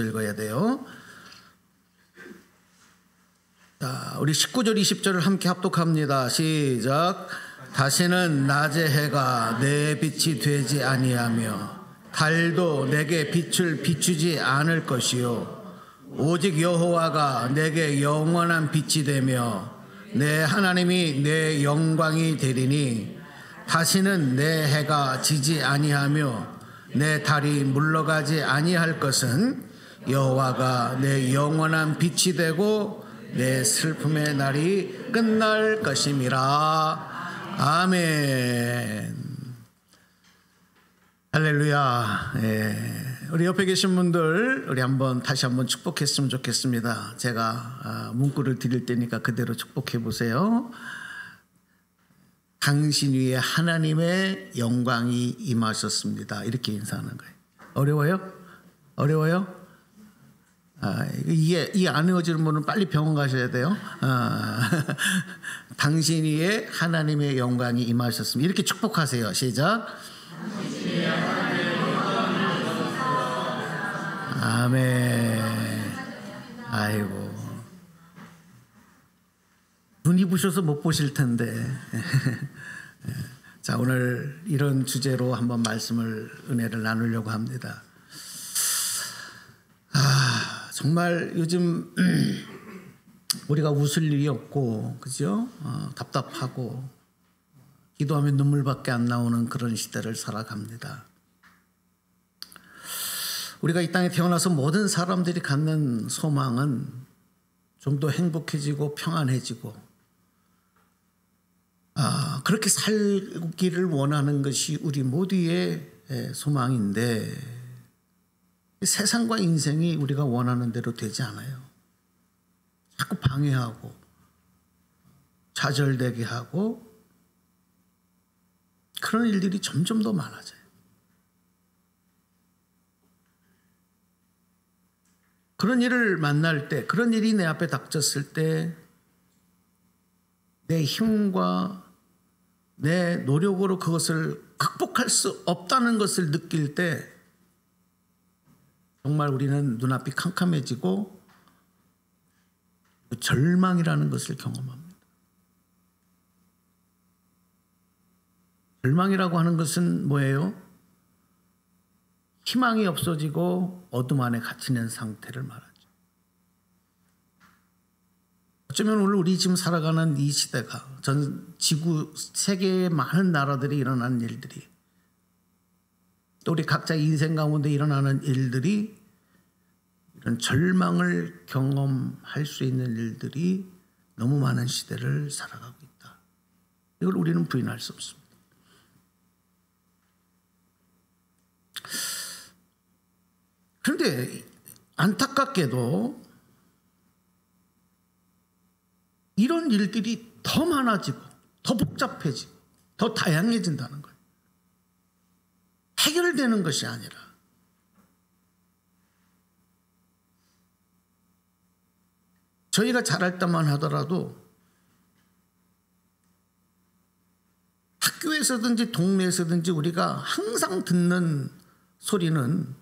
읽어야 돼요. 자, 우리 19절 20절을 함께 합독합니다. 시작. 다시는 낮의 해가 내 빛이 되지 아니하며 달도 내게 빛을 비추지 않을 것이요 오직 여호와가 내게 영원한 빛이 되며 내 하나님이 내 영광이 되리니 다시는 내 해가 지지 아니하며 내 달이 물러가지 아니할 것은 여호와가 내 영원한 빛이 되고 내 슬픔의 날이 끝날 것임이라. 아멘. 할렐루야. 우리 옆에 계신 분들 우리 다시 한번 축복했으면 좋겠습니다. 제가 문구를 드릴 테니까 그대로 축복해 보세요. 당신 위에 하나님의 영광이 임하셨습니다. 이렇게 인사하는 거예요. 어려워요? 어려워요? 이해 안 이어지는 분은 빨리 병원 가셔야 돼요. 당신 위에 하나님의 영광이 임하셨습니다. 이렇게 축복하세요. 시작. 아멘. 아이고, 눈이 부셔서 못 보실 텐데. 자, 오늘 이런 주제로 한번 은혜를 나누려고 합니다. 정말 요즘 우리가 웃을 일이 없고, 그죠? 답답하고 기도하면 눈물밖에 안 나오는 그런 시대를 살아갑니다. 우리가 이 땅에 태어나서 모든 사람들이 갖는 소망은 좀 더 행복해지고 평안해지고 그렇게 살기를 원하는 것이 우리 모두의 소망인데 세상과 인생이 우리가 원하는 대로 되지 않아요. 자꾸 방해하고 좌절되게 하고 그런 일들이 점점 더 많아져요. 그런 일을 만날 때, 그런 일이 내 앞에 닥쳤을 때 내 힘과 내 노력으로 그것을 극복할 수 없다는 것을 느낄 때 정말 우리는 눈앞이 캄캄해지고 절망이라는 것을 경험합니다. 절망이라고 하는 것은 뭐예요? 희망이 없어지고 어둠 안에 갇히는 상태를 말하죠. 어쩌면 오늘 우리 지금 살아가는 이 시대가 전 지구 세계의 많은 나라들이 일어나는 일들이 또 우리 각자 인생 가운데 일어나는 일들이 이런 절망을 경험할 수 있는 일들이 너무 많은 시대를 살아가고 있다. 이걸 우리는 부인할 수 없습니다. 그런데 안타깝게도 이런 일들이 더 많아지고 더 복잡해지고 더 다양해진다는 거예요. 해결되는 것이 아니라 저희가 자랄 때만 하더라도 학교에서든지 동네에서든지 우리가 항상 듣는 소리는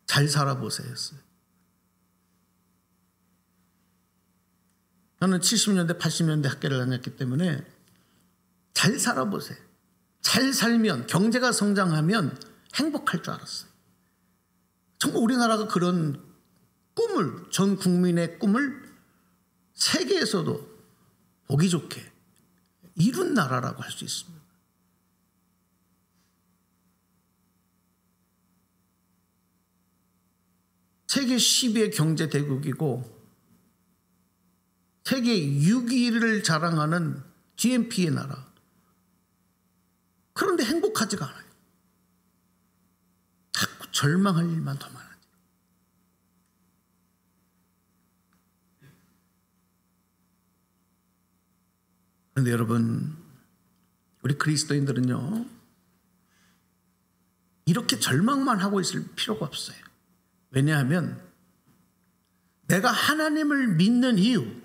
잘 살아보세요였어요. 저는 70년대 80년대 학교를 다녔기 때문에 잘 살아보세요. 잘 살면 경제가 성장하면 행복할 줄 알았어요. 정말 우리나라가 그런 꿈을 전 국민의 꿈을 세계에서도 보기 좋게 이룬 나라라고 할 수 있습니다. 세계 10위의 경제 대국이고 세계 6위를 자랑하는 GNP의 나라. 그런데 행복하지가 않아요. 자꾸 절망할 일만 더 많아요. 그런데 여러분, 우리 그리스도인들은요, 이렇게 절망만 하고 있을 필요가 없어요. 왜냐하면 내가 하나님을 믿는 이유,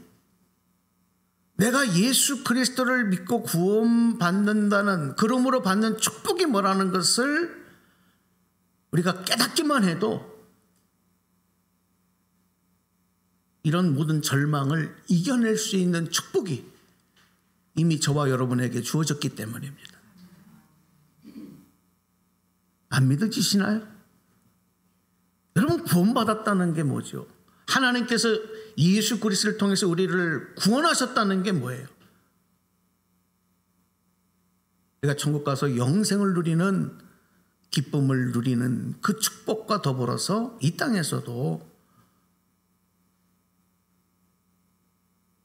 내가 예수 그리스도를 믿고 구원받는다는, 그러므로 받는 축복이 뭐라는 것을 우리가 깨닫기만 해도 이런 모든 절망을 이겨낼 수 있는 축복이 이미 저와 여러분에게 주어졌기 때문입니다. 안 믿어지시나요? 여러분, 구원받았다는 게 뭐죠? 하나님께서 예수 그리스도를 통해서 우리를 구원하셨다는 게 뭐예요? 우리가 천국 가서 영생을 누리는, 기쁨을 누리는 그 축복과 더불어서 이 땅에서도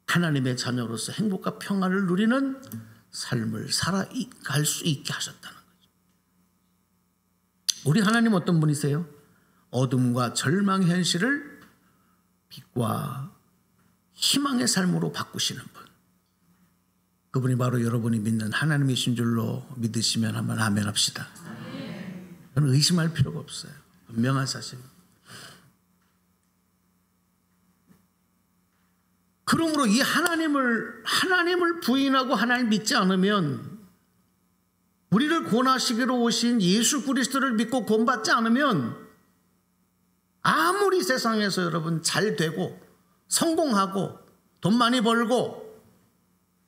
하나님의 자녀로서 행복과 평안을 누리는 삶을 살아갈 수 있게 하셨다는 거죠. 우리 하나님 어떤 분이세요? 어둠과 절망의 현실을 빛과 희망의 삶으로 바꾸시는 분. 그분이 바로 여러분이 믿는 하나님이신 줄로 믿으시면 한번 아멘 합시다. 저는 의심할 필요가 없어요. 분명한 사실입니다. 그러므로 이 하나님을 부인하고 하나님 믿지 않으면, 우리를 구원하시기로 오신 예수 그리스도를 믿고 구원받지 않으면, 아무리 세상에서 여러분 잘 되고 성공하고 돈 많이 벌고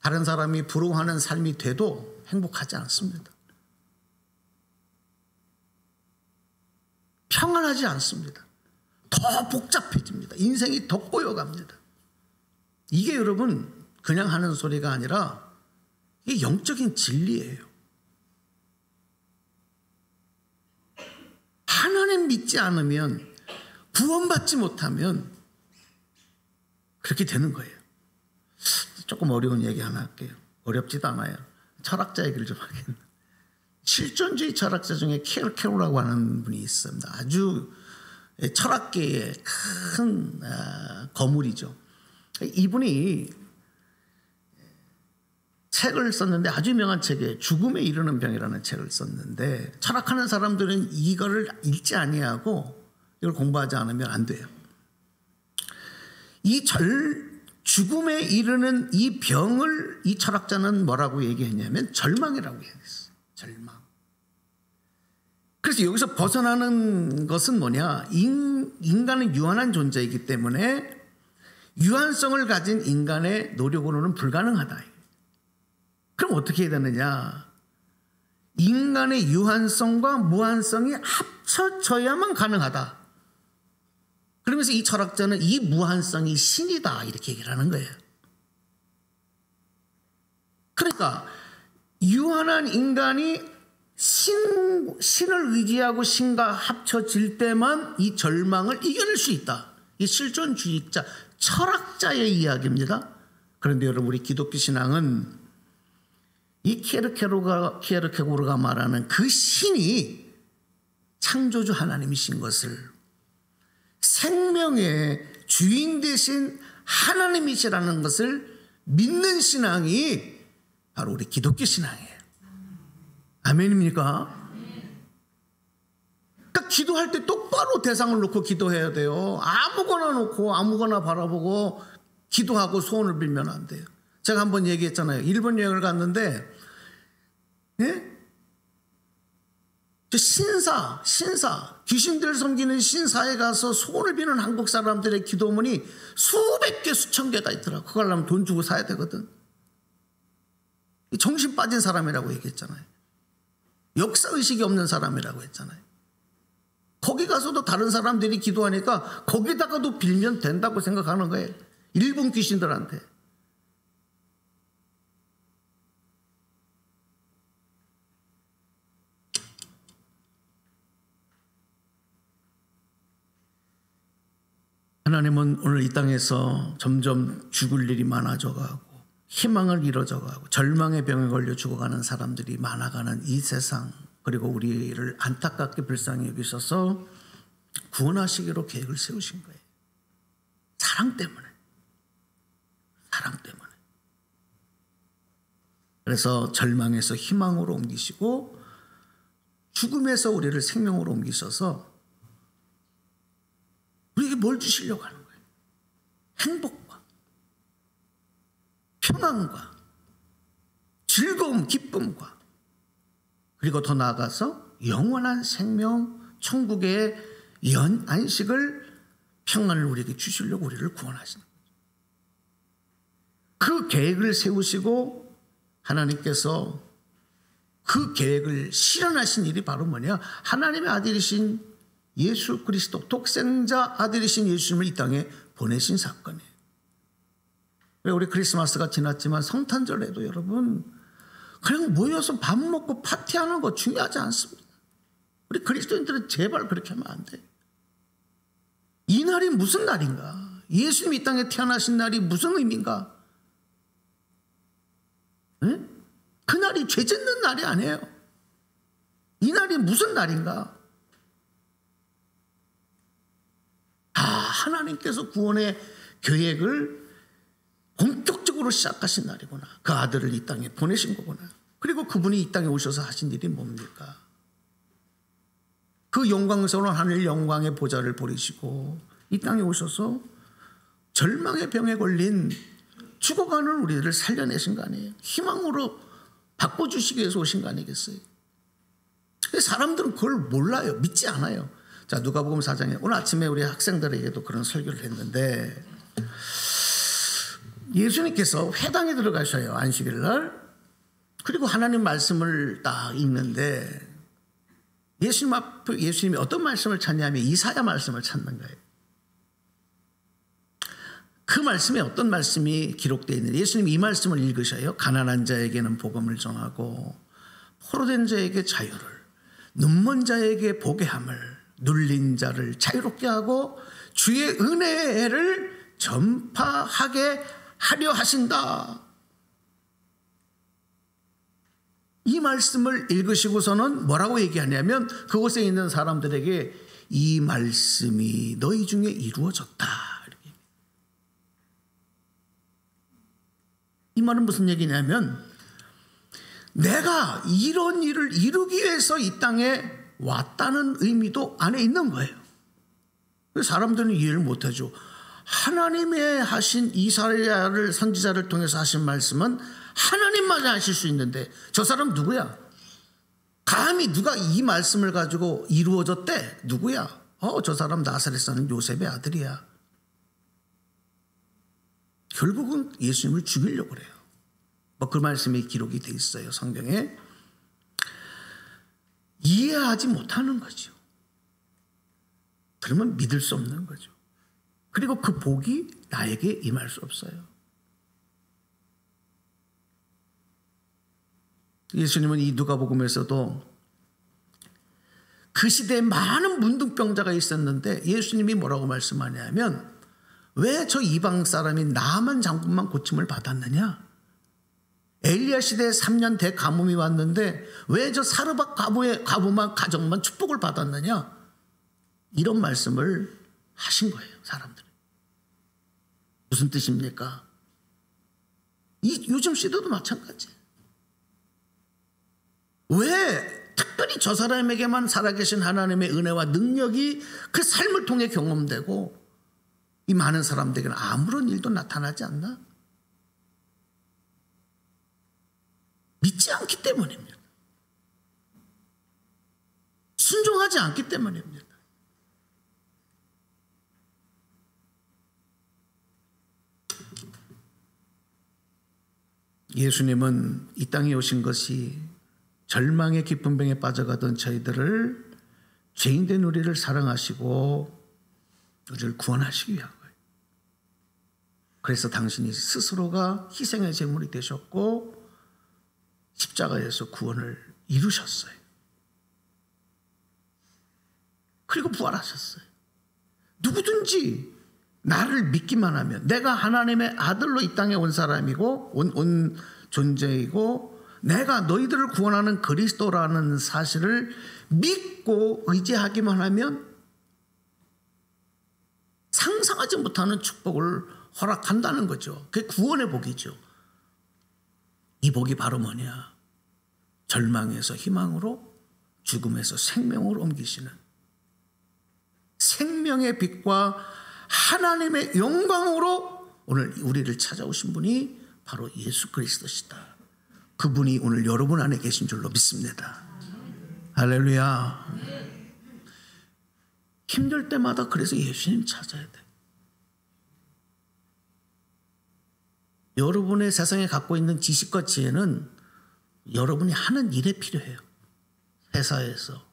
다른 사람이 부러워하는 삶이 돼도 행복하지 않습니다. 평안하지 않습니다. 더 복잡해집니다. 인생이 더 꼬여갑니다. 이게 여러분 그냥 하는 소리가 아니라 이게 영적인 진리예요. 하나님 믿지 않으면, 구원받지 못하면 그렇게 되는 거예요. 조금 어려운 얘기 하나 할게요. 어렵지도 않아요. 철학자 얘기를 좀 하겠네. 실존주의 철학자 중에 캐롤라고 하는 분이 있습니다. 아주 철학계의 큰 거물이죠. 이분이 책을 썼는데, 아주 유명한 책에 죽음에 이르는 병이라는 책을 썼는데, 철학하는 사람들은 이거를 읽지 아니하고 이걸 공부하지 않으면 안 돼요. 이 죽음에 이르는 이 병을 이 철학자는 뭐라고 얘기했냐면 절망이라고 얘기했어요. 절망. 그래서 여기서 벗어나는 것은 뭐냐? 인간은 유한한 존재이기 때문에 유한성을 가진 인간의 노력으로는 불가능하다. 그럼 어떻게 해야 되느냐? 인간의 유한성과 무한성이 합쳐져야만 가능하다. 그러면서 이 철학자는 이 무한성이 신이다, 이렇게 얘기를 하는 거예요. 그러니까 유한한 인간이 신을 의지하고 신과 합쳐질 때만 이 절망을 이겨낼 수 있다. 이 실존주의자, 철학자의 이야기입니다. 그런데 여러분, 우리 기독교 신앙은 이 키에르케고르가 말하는 그 신이 창조주 하나님이신 것을, 생명의 주인 되신 하나님이시라는 것을 믿는 신앙이 바로 우리 기독교 신앙이에요. 아멘입니까? 그러니까 기도할 때 똑바로 대상을 놓고 기도해야 돼요. 아무거나 놓고 아무거나 바라보고 기도하고 소원을 빌면 안 돼요. 제가 한번 얘기했잖아요. 일본 여행을 갔는데, 예? 신사, 귀신들 섬기는 신사에 가서 소원을 비는 한국 사람들의 기도문이 수백 개, 수천 개가 있더라고. 그걸 하려면 돈 주고 사야 되거든. 정신 빠진 사람이라고 얘기했잖아요. 역사의식이 없는 사람이라고 했잖아요. 거기 가서도 다른 사람들이 기도하니까 거기다가도 빌면 된다고 생각하는 거예요. 일본 귀신들한테. 하나님은 오늘 이 땅에서 점점 죽을 일이 많아져가고 희망을 잃어져가고 절망의 병에 걸려 죽어가는 사람들이 많아가는 이 세상, 그리고 우리를 안타깝게 불쌍히 여기셔서 구원하시기로 계획을 세우신 거예요. 사랑 때문에. 그래서 절망에서 희망으로 옮기시고 죽음에서 우리를 생명으로 옮기셔서 우리에게 뭘 주시려고 하는 거예요? 행복과 평안과 즐거움, 기쁨과, 그리고 더 나아가서 영원한 생명, 천국의 안식을 평안을 우리에게 주시려고 우리를 구원하시는 거죠. 그 계획을 세우시고 하나님께서 그 계획을 실현하신 일이 바로 뭐냐? 하나님의 아들이신 예수 그리스도, 독생자 아들이신 예수님을 이 땅에 보내신 사건이에요. 우리 크리스마스가 지났지만 성탄절에도 여러분 그냥 모여서 밥 먹고 파티하는 거 중요하지 않습니다. 우리 그리스도인들은 제발 그렇게 하면 안 돼요. 이 날이 무슨 날인가? 예수님이 이 땅에 태어나신 날이 무슨 의미인가? 네? 그 날이 죄 짓는 날이 아니에요. 이 날이 무슨 날인가? 하나님께서 구원의 계획을 본격적으로 시작하신 날이구나. 그 아들을 이 땅에 보내신 거구나. 그리고 그분이 이 땅에 오셔서 하신 일이 뭡니까? 그 영광스러운 하늘 영광의 보좌를 버리시고 이 땅에 오셔서 절망의 병에 걸린 죽어가는 우리들을 살려내신 거 아니에요? 희망으로 바꿔주시기 위해서 오신 거 아니겠어요? 사람들은 그걸 몰라요. 믿지 않아요. 자, 누가복음 4장에 오늘 아침에 우리 학생들에게도 그런 설교를 했는데 예수님께서 회당에 들어가셔요. 안식일 날. 그리고 하나님 말씀을 딱 읽는데 예수님이 어떤 말씀을 찾냐면 이사야 말씀을 찾는 거예요. 그 말씀에 어떤 말씀이 기록되어 있는지 예수님이 이 말씀을 읽으셔요. 가난한 자에게는 복음을 전하고 포로된 자에게 자유를, 눈먼 자에게 보게 함을, 눌린 자를 자유롭게 하고 주의 은혜를 전파하게 하려 하신다. 이 말씀을 읽으시고서는 뭐라고 얘기하냐면 그곳에 있는 사람들에게 이 말씀이 너희 중에 이루어졌다. 이 말은 무슨 얘기냐면 내가 이런 일을 이루기 위해서 이 땅에 왔다는 의미도 안에 있는 거예요. 사람들은 이해를 못하죠. 하나님의 하신 이사야를 선지자를 통해서 하신 말씀은 하나님만 하실 수 있는데 저 사람 누구야? 감히 누가 이 말씀을 가지고 이루어졌대? 누구야? 저 사람 나사렛 사는 요셉의 아들이야. 결국은 예수님을 죽이려고 그래요. 그 말씀이 기록이 돼 있어요. 성경에. 이해하지 못하는 거죠. 그러면 믿을 수 없는 거죠. 그리고 그 복이 나에게 임할 수 없어요. 예수님은 이 누가복음에서도 그 시대에 많은 문둥병자가 있었는데 예수님이 뭐라고 말씀하냐면 왜 저 이방 사람인 나만 장군만 고침을 받았느냐? 엘리야 시대에 3년 대가뭄이 왔는데 왜 저 사르밧 가부만 가정만 축복을 받았느냐? 이런 말씀을 하신 거예요. 사람들이. 무슨 뜻입니까? 요즘 시대도 마찬가지. 왜 특별히 저 사람에게만 살아계신 하나님의 은혜와 능력이 그 삶을 통해 경험되고 이 많은 사람들에게는 아무런 일도 나타나지 않나? 믿지 않기 때문입니다. 순종하지 않기 때문입니다. 예수님은 이 땅에 오신 것이 절망의 깊은 병에 빠져가던 저희들을 죄인된 우리를 사랑하시고 우리를 구원하시기 위한 거예요. 그래서 당신이 스스로가 희생의 제물이 되셨고 십자가에서 구원을 이루셨어요. 그리고 부활하셨어요. 누구든지 나를 믿기만 하면 내가 하나님의 아들로 이 땅에 온 사람이고 온 존재이고 내가 너희들을 구원하는 그리스도라는 사실을 믿고 의지하기만 하면 상상하지 못하는 축복을 허락한다는 거죠. 그게 구원의 복이죠. 이 복이 바로 뭐냐? 절망에서 희망으로, 죽음에서 생명으로 옮기시는 생명의 빛과 하나님의 영광으로 오늘 우리를 찾아오신 분이 바로 예수 그리스도시다. 그분이 오늘 여러분 안에 계신 줄로 믿습니다. 할렐루야. 힘들 때마다 그래서 예수님 찾아야 돼. 여러분의 세상에 갖고 있는 지식과 지혜는 여러분이 하는 일에 필요해요. 회사에서,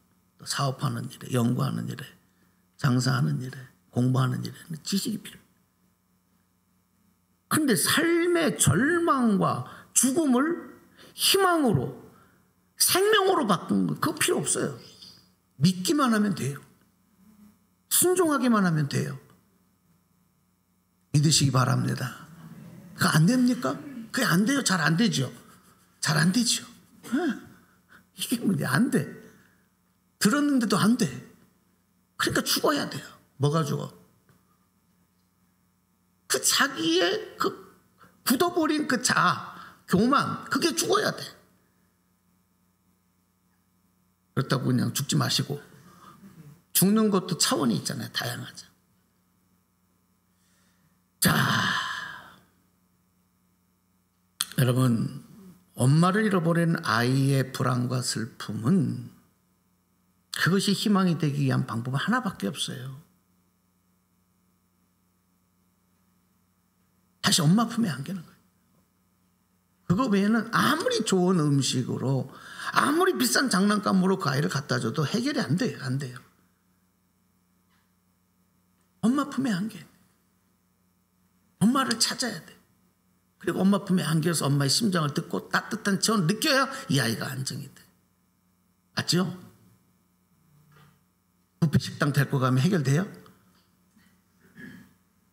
사업하는 일에, 연구하는 일에, 장사하는 일에, 공부하는 일에 지식이 필요해요. 그런데 삶의 절망과 죽음을 희망으로, 생명으로 바꾸는 거 그거 필요 없어요. 믿기만 하면 돼요. 순종하기만 하면 돼요. 믿으시기 바랍니다. 그거 안 됩니까? 그게 안 돼요. 잘 안 되죠. 잘 안 되죠. 이게 문제 안 돼. 들었는데도 안 돼. 그러니까 죽어야 돼요. 뭐가 죽어? 그 자기의 그 굳어버린 그 자아, 교만, 그게 죽어야 돼. 그렇다고 그냥 죽지 마시고. 죽는 것도 차원이 있잖아요. 다양하죠. 자, 여러분, 엄마를 잃어버린 아이의 불안과 슬픔은 그것이 희망이 되기 위한 방법은 하나밖에 없어요. 다시 엄마 품에 안기는 거예요. 그거 외에는 아무리 좋은 음식으로, 아무리 비싼 장난감으로 그 아이를 갖다 줘도 해결이 안 돼요. 안 돼요. 엄마 품에 안겨. 엄마를 찾아야 돼. 그리고 엄마 품에 안겨서 엄마의 심장을 듣고 따뜻한 체온을 느껴야 이 아이가 안정이 돼. 맞죠? 뷔페 식당 데리고 가면 해결돼요?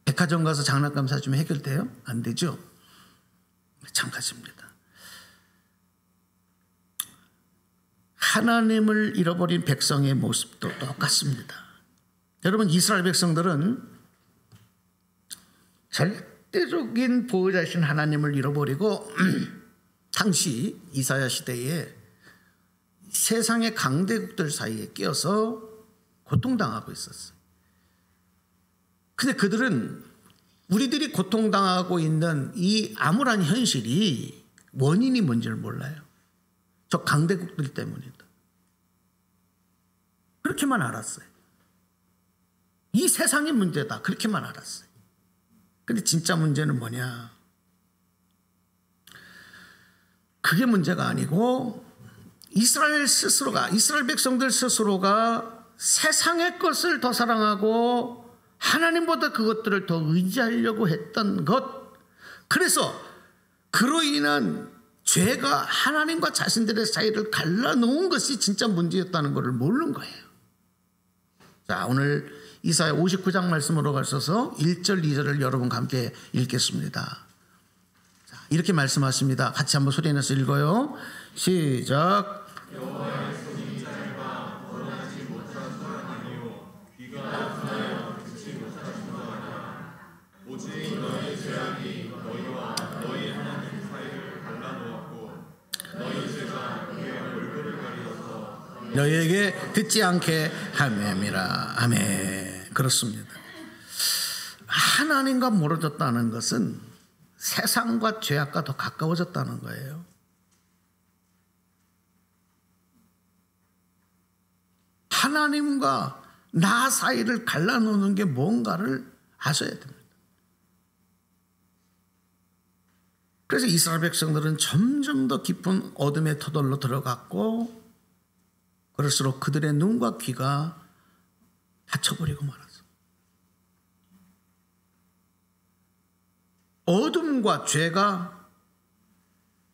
백화점 가서 장난감 사주면 해결돼요? 안 되죠? 마찬가지입니다. 하나님을 잃어버린 백성의 모습도 똑같습니다. 여러분, 이스라엘 백성들은 절대적인 보호자이신 하나님을 잃어버리고 당시 이사야 시대에 세상의 강대국들 사이에 끼어서 고통당하고 있었어요. 근데 그들은 우리들이 고통당하고 있는 이 암울한 현실이 원인이 뭔지를 몰라요. 저 강대국들 때문이다. 그렇게만 알았어요. 이 세상이 문제다. 그렇게만 알았어요. 근데 진짜 문제는 뭐냐? 그게 문제가 아니고 이스라엘 백성들 스스로가 세상의 것을 더 사랑하고 하나님보다 그것들을 더 의지하려고 했던 것. 그래서 그로 인한 죄가 하나님과 자신들의 사이를 갈라놓은 것이 진짜 문제였다는 것을 모르는 거예요. 자, 오늘 이사야 59장 말씀으로 가셔서 1절 2절을 여러분과 함께 읽겠습니다. 자, 이렇게 말씀하십니다. 같이 한번 소리 내서 읽어요. 시작. 너희에게 듣지 않게 함이라. 아멘. 그렇습니다. 하나님과 멀어졌다는 것은 세상과 죄악과 더 가까워졌다는 거예요. 하나님과 나 사이를 갈라놓는 게 뭔가를 아셔야 됩니다. 그래서 이스라엘 백성들은 점점 더 깊은 어둠의 터널로 들어갔고, 그럴수록 그들의 눈과 귀가 닫혀버리고 말았어. 어둠과 죄가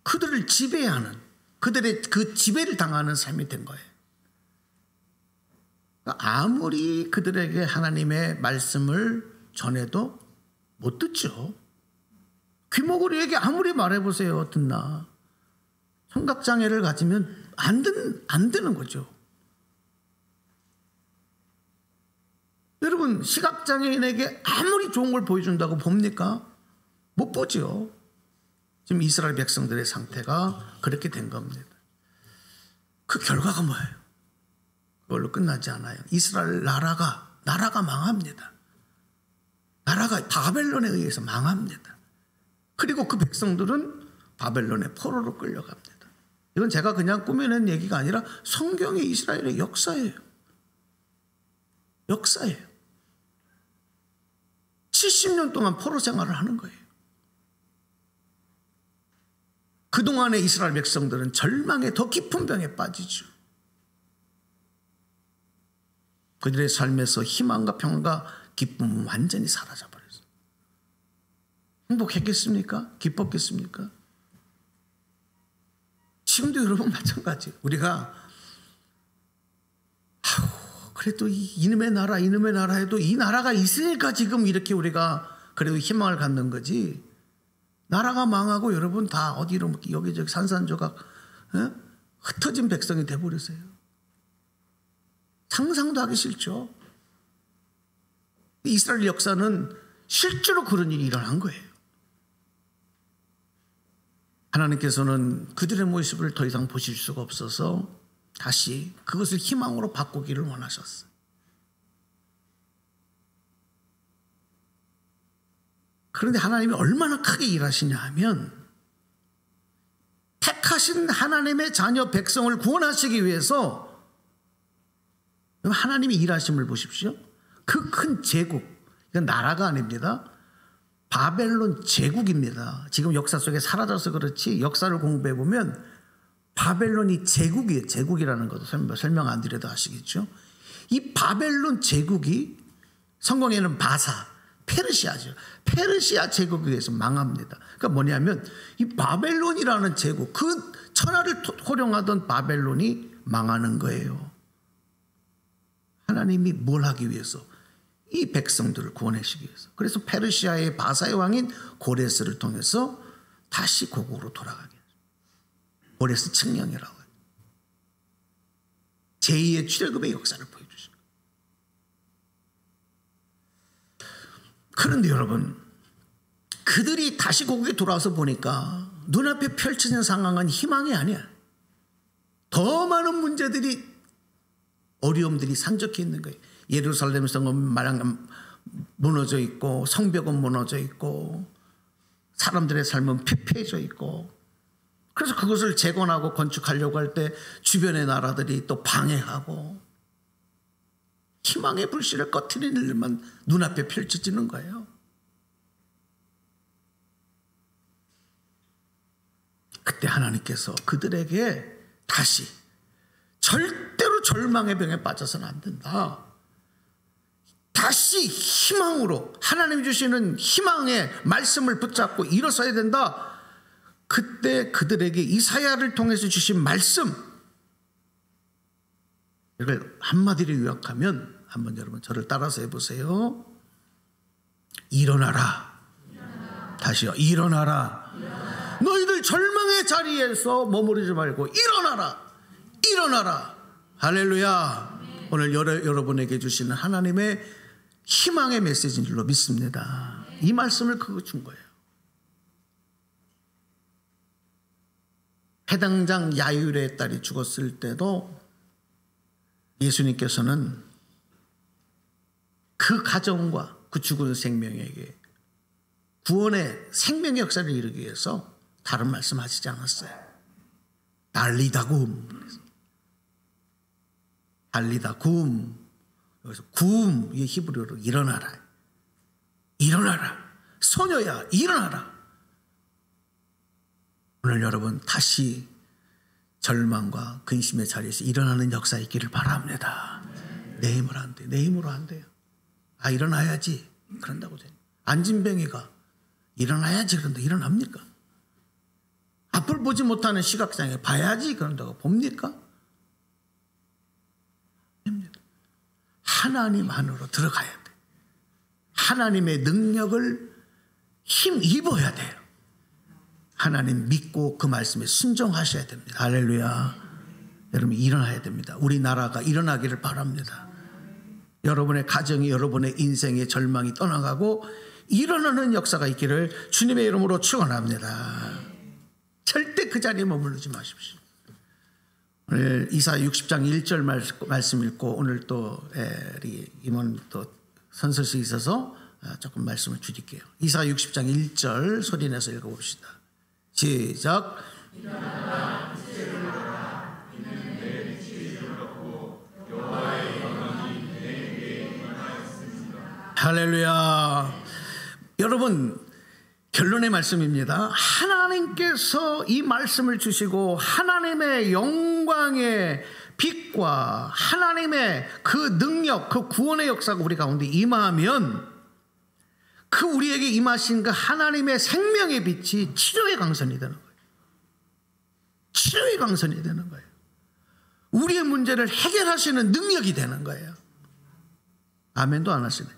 그들을 지배하는, 그들의 그 지배를 당하는 삶이 된 거예요. 아무리 그들에게 하나님의 말씀을 전해도 못 듣죠. 귀머거리에게 아무리 말해보세요. 듣나? 청각장애를 가지면 안 되는 거죠. 여러분, 시각장애인에게 아무리 좋은 걸 보여준다고 봅니까? 못 보죠. 지금 이스라엘 백성들의 상태가 그렇게 된 겁니다. 그 결과가 뭐예요? 그걸로 끝나지 않아요. 이스라엘 나라가 망합니다. 나라가 바벨론에 의해서 망합니다. 그리고 그 백성들은 바벨론의 포로로 끌려갑니다. 이건 제가 그냥 꾸며낸 얘기가 아니라 성경의 이스라엘의 역사예요. 역사예요. 70년 동안 포로 생활을 하는 거예요. 그동안의 이스라엘 백성들은 절망의 더 깊은 병에 빠지죠. 그들의 삶에서 희망과 평안과 기쁨은 완전히 사라져버렸어요. 행복했겠습니까? 기뻤겠습니까? 지금도 여러분 마찬가지. 우리가 그래도 이놈의 나라 해도 이 나라가 있으니까 지금 이렇게 우리가 그래도 희망을 갖는 거지. 나라가 망하고 여러분 다 어디로 여기저기 산산조각 흩어진 백성이 돼버렸어요. 상상도 하기 싫죠. 이스라엘 역사는 실제로 그런 일이 일어난 거예요. 하나님께서는 그들의 모습을 더 이상 보실 수가 없어서 다시 그것을 희망으로 바꾸기를 원하셨어요. 그런데 하나님이 얼마나 크게 일하시냐 하면 택하신 하나님의 자녀 백성을 구원하시기 위해서 하나님이 일하심을 보십시오. 그 큰 제국, 이건 나라가 아닙니다. 바벨론 제국입니다. 지금 역사 속에 사라져서 그렇지 역사를 공부해 보면 바벨론이 제국이에요. 제국이라는 것도 설명 안 드려도 아시겠죠. 이 바벨론 제국이 성경에는 바사, 페르시아죠. 페르시아 제국에 의해서 망합니다. 그러니까 뭐냐면 이 바벨론이라는 제국, 그 천하를 호령하던 바벨론이 망하는 거예요. 하나님이 뭘 하기 위해서? 이 백성들을 구원하시기 위해서. 그래서 페르시아의 바사의 왕인 고레스를 통해서 다시 고국으로 돌아가게 해요. 고레스 칙령이라고 해요. 제2의 출애굽의 역사를 보여주죠. 그런데 여러분, 그들이 다시 고국에 돌아와서 보니까 눈앞에 펼쳐진 상황은 희망이 아니야. 더 많은 문제들이, 어려움들이 산적해 있는 거예요. 예루살렘 성은 무너져 있고, 성벽은 무너져 있고, 사람들의 삶은 피폐해져 있고, 그래서 그것을 재건하고 건축하려고 할 때 주변의 나라들이 또 방해하고 희망의 불씨를 꺼트리는 일만 눈앞에 펼쳐지는 거예요. 그때 하나님께서 그들에게 다시 절대로 절망의 병에 빠져서는 안 된다. 다시 희망으로 하나님이 주시는 희망의 말씀을 붙잡고 일어서야 된다. 그때 그들에게 이사야를 통해서 주신 말씀, 이걸 한마디로 요약하면 한번 여러분 저를 따라서 해보세요. 일어나라. 다시요. 일어나라. 너희들 절망의 자리에서 머무르지 말고 일어나라. 할렐루야. 오늘 여러분에게 주시는 하나님의 희망의 메시지인 줄로 믿습니다. 이 말씀을 그거 준 거예요. 해당장 야율의 딸이 죽었을 때도 예수님께서는 그 가정과 그 죽은 생명에게 구원의 생명의 역사를 이루기 위해서 다른 말씀하시지 않았어요. 달리다굼. 여기서 굼, 이 히브리어로 일어나라. 소녀야 일어나라. 오늘 여러분 다시 절망과 근심의 자리에서 일어나는 역사 있기를 바랍니다. 내 힘으로 안 돼요. 일어나야지. 그런다고 돼요. 안진뱅이가 일어나야지 그런다. 일어납니까? 앞을 보지 못하는 시각장애 봐야지 그런다고 봅니까? 하나님 안으로 들어가야 돼. 하나님의 능력을 힘입어야 돼요. 하나님 믿고 그 말씀에 순종하셔야 됩니다. 할렐루야. 여러분 일어나야 됩니다. 우리 나라가 일어나기를 바랍니다. 여러분의 가정이, 여러분의 인생의 절망이 떠나가고 일어나는 역사가 있기를 주님의 이름으로 축원합니다. 절대 그 자리에 머무르지 마십시오. 오늘 이사야 60장 1절 말씀 읽고 오늘 또 임원 또 선서식이 있어서 조금 말씀을 드릴게요. 이사야 60장 1절 소리내서 읽어봅시다. 시작. 할렐루야. 여러분 결론의 말씀입니다. 하나님께서 이 말씀을 주시고 하나님의 영광의 빛과 하나님의 그 능력, 그 구원의 역사가 우리 가운데 임하면 그 우리에게 임하신 그 하나님의 생명의 빛이 치료의 강선이 되는 거예요. 치료의 강선이 되는 거예요. 우리의 문제를 해결하시는 능력이 되는 거예요. 아멘도 안 하시네.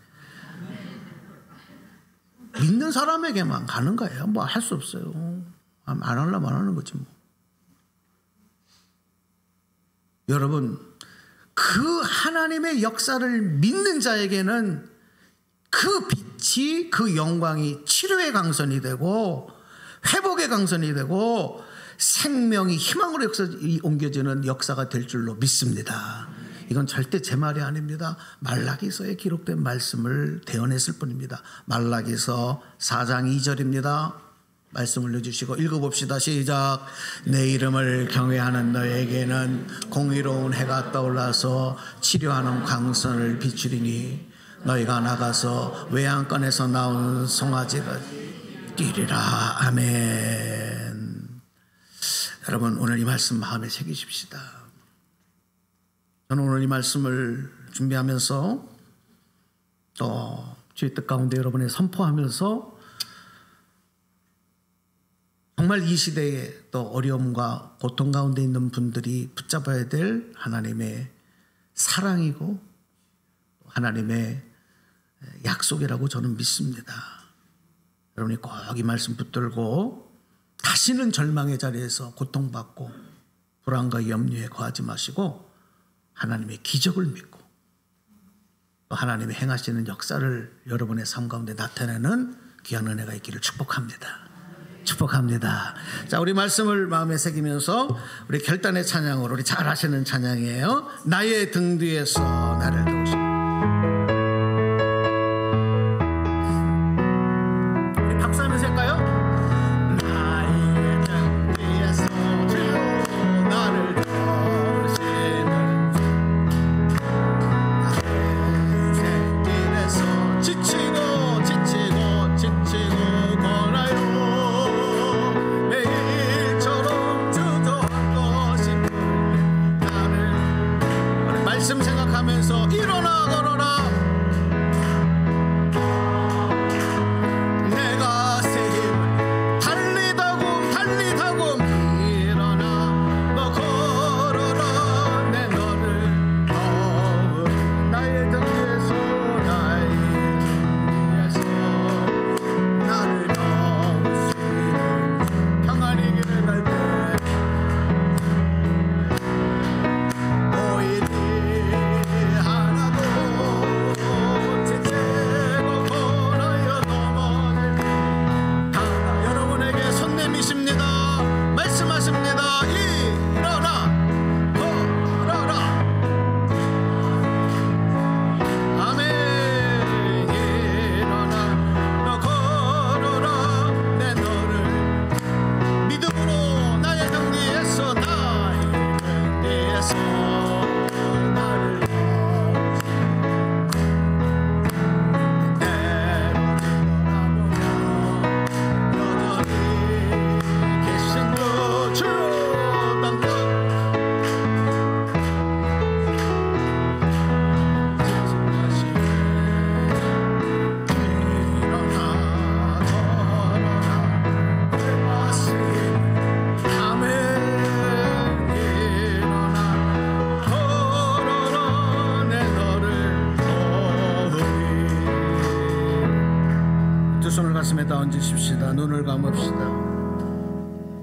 믿는 사람에게만 가는 거예요. 뭐 할 수 없어요. 안 하려면 안 하는 거지 뭐. 여러분, 그 하나님의 역사를 믿는 자에게는 그 빛이, 그 영광이 치료의 강선이 되고 회복의 강선이 되고 생명이 희망으로 옮겨지는 역사가 될 줄로 믿습니다. 이건 절대 제 말이 아닙니다. 말라기서에 기록된 말씀을 대언했을 뿐입니다. 말라기서 4장 2절입니다. 말씀을 넣어주시고 읽어봅시다. 시작. 내 이름을 경외하는 너에게는 공의로운 해가 떠올라서 치료하는 광선을 비추리니 너희가 나가서 외양간에서 나온 송아지가 뛰리라. 아멘. 여러분, 오늘 이 말씀 마음에 새기십시다. 저는 오늘 이 말씀을 준비하면서 또 주의 뜻 가운데 여러분에 선포하면서 정말 이 시대에 또 어려움과 고통 가운데 있는 분들이 붙잡아야 될 하나님의 사랑이고 하나님의 약속이라고 저는 믿습니다. 여러분이 꼭 이 말씀 붙들고 다시는 절망의 자리에서 고통받고 불안과 염려에 거하지 마시고 하나님의 기적을 믿고 또 하나님이 행하시는 역사를 여러분의 삶 가운데 나타내는 귀한 은혜가 있기를 축복합니다. 축복합니다. 자, 우리 말씀을 마음에 새기면서 우리 결단의 찬양으로, 우리 잘 아시는 찬양이에요. 나의 등 뒤에서 나를 도우시고. 우리 박수 하면서 할까요? 나의 등 뒤에서 주여 나를 도우시는 나의 인생길에서 지치고 권하여 말씀 생각하면서 일어나 걸어라. 내가 새 힘을 달리다고 일어나 너 걸어라. 내 너를 더욱 나의 등 뒤에서 나를 도우시는 평안히 길을 갈 때 말씀하십니다. 일어나 걸어라. 아멘. 일어나 너 걸어라. 내 너를 믿음으로 나의 등 뒤에서 나를 손을 가슴에다 얹으십시다. 눈을 감읍시다.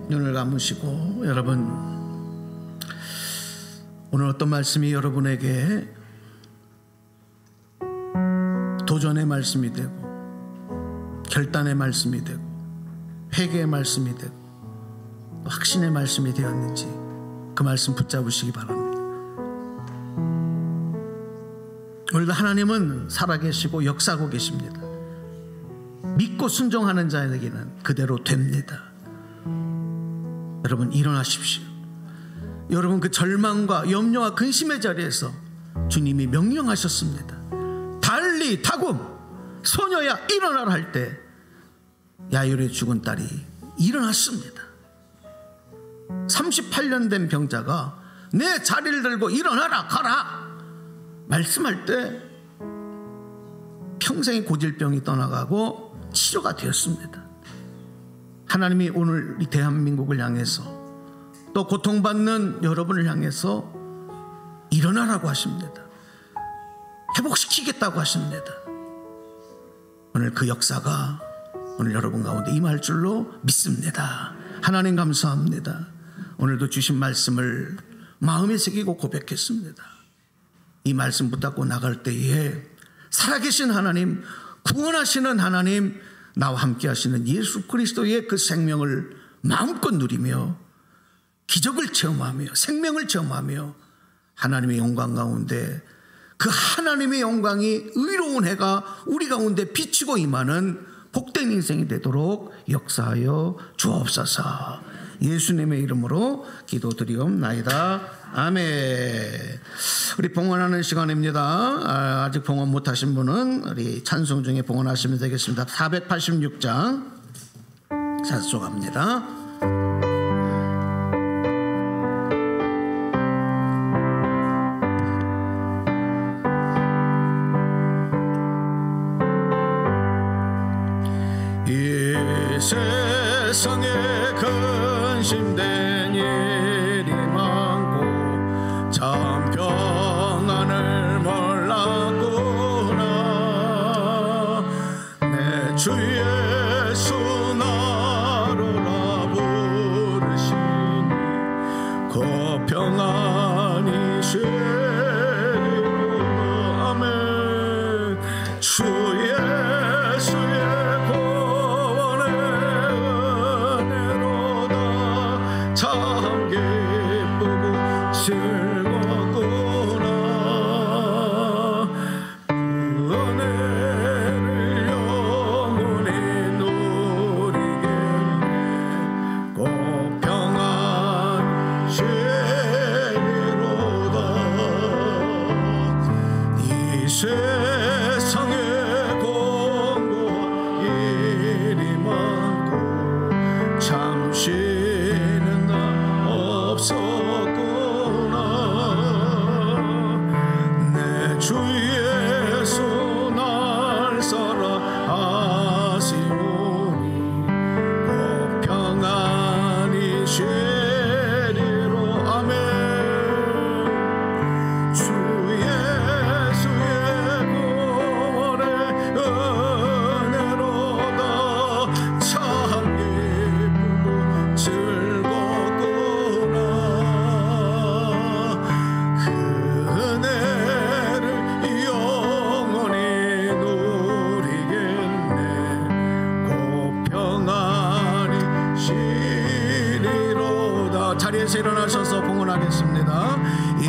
눈을 감으시고 여러분, 오늘 어떤 말씀이 여러분에게 도전의 말씀이 되고 결단의 말씀이 되고 회개의 말씀이 되고 확신의 말씀이 되었는지 그 말씀 붙잡으시기 바랍니다. 오늘도 하나님은 살아계시고 역사하고 계십니다. 믿고 순종하는 자에게는 그대로 됩니다. 여러분, 일어나십시오. 여러분, 그 절망과 염려와 근심의 자리에서 주님이 명령하셨습니다. 달리 다굼 소녀야 일어나라 할 때 야율의 죽은 딸이 일어났습니다. 38년 된 병자가 내 자리를 들고 일어나라 가라 말씀할 때 평생의 고질병이 떠나가고 치료가 되었습니다. 하나님이 오늘 이 대한민국을 향해서 또 고통받는 여러분을 향해서 일어나라고 하십니다. 회복시키겠다고 하십니다. 오늘 그 역사가 오늘 여러분 가운데 임할 줄로 믿습니다. 하나님 감사합니다. 오늘도 주신 말씀을 마음에 새기고 고백했습니다. 이 말씀 붙잡고 나갈 때에 살아계신 하나님, 구원하시는 하나님, 나와 함께 하시는 예수 그리스도의 그 생명을 마음껏 누리며 기적을 체험하며 생명을 체험하며 하나님의 영광 가운데 그 하나님의 영광이 의로운 해가 우리 가운데 비치고 임하는 복된 인생이 되도록 역사하여 주옵소서. 예수님의 이름으로 기도드리옵나이다. 아멘. 우리 봉헌하는 시간입니다. 아직 봉헌 못하신 분은 우리 찬송 중에 봉헌하시면 되겠습니다. 486장 찬송합니다. 세상에 근심된 일이 많고 참 평안을 몰랐구나. 내 주 예수 나로라 부르시니 그 평안이 쉬리로다. 아멘. 주 예수의 참 기쁘고 즐겁구나. 그 은혜를 영원히 누리겠네. 꼭 평안 쉬리로다. 이 세상에 공고한 일이 많고 잠시 없었구나. 내 주 예수 날 사랑하시오니 그 평안히 쉬리로. 아멘. 주 예수의 구원의 은혜로다. 참 기쁘고 즐겁구나. 은혜를 영원히 누리겠네. 곧 평안히 쉬리로다. 자리에서 일어나셔서 봉헌하겠습니다. 이